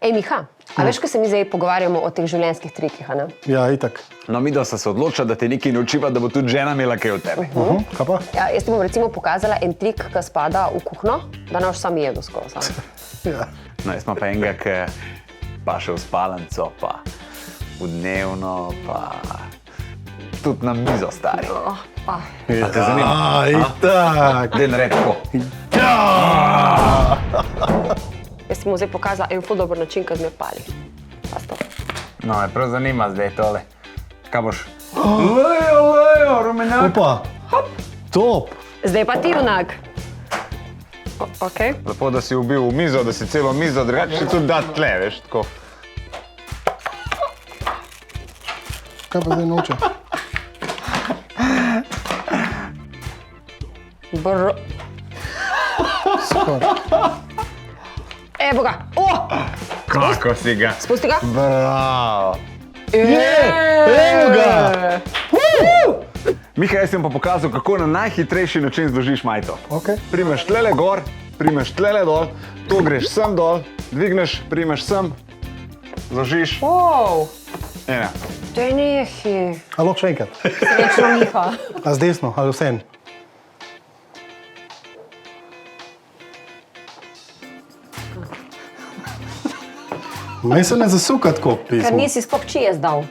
Ej, Miha, a veš, ko se mi zdaj pogovarjamo o teh življenjskih trikih, a ne? Ja, itak. No, midva sta se odločila, da te nekaj naučiva, da bo tudi žena imela kaj od tebe. Kaj pa? Ja, jaz ti bom recimo pokazala en trik, ki spada v kuhno, da ne boš sam jedel skozi. Ja. No, jaz imam pa enega, ki pa še v spalnico, pa v dnevno, pa tudi na mizo stari. Pa. A te zanima? Itak. Dej naredi tako. Jaz ti bom zdaj pokazala en ful dober način, ki zmer pali. Pas to. No, me prav zanima zdaj tole. Kaj boš? Lejo, rumenjak. Opa. Top. Zdaj pa ti junak. Okej. Lepo, da si ubil v mizo, da si celo mizo, drugače si tudi dat tle, veš, tako. Kaj pa zdaj noče? Skoraj. Evo ga. O! Kako si ga? Spusti ga. Bravo. Evo ga. Miha, jaz sem pa pokazal, kako na najhitrejši način zložiš majico. Ok. Primeš tlele gor, primeš tlele dol, to greš sem dol, dvigneš, primeš sem, zložiš. Wow. Ena. Daj nehi. A lahko še enkrat? Srečno, Miha. A z desno, ali vsem? Meni se ne zasuka tako Ker pismo. nisi sploh čije zdal.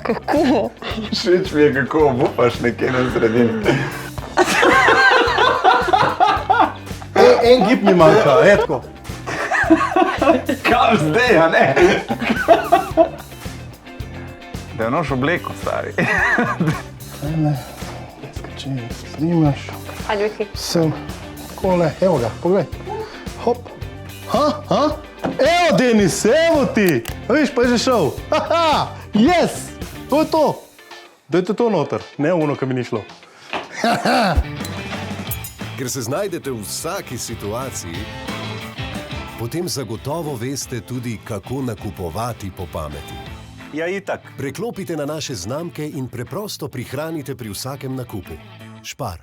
Kako? Všeč mi je, kako obupaš nekje na sredini. En gib mi manjka, etko. Kam zdaj, a ne? Da je noš obleko, stari. Ne, skači, snimaš. Ajde, Mihi. Sem, takole, evo ga, pogledaj. Hop. Ha? Evo, Denis, evo ti. A viš, pa je že šel. Haha, yes, to je to. Dajte to noter, ne ono, kam mi ni šlo. Ker se znajdete v vsaki situaciji, potem zagotovo veste tudi, kako nakupovati po pameti. Ja, itak. Preklopite na naše znamke in preprosto prihranite pri vsakem nakupu. Špar.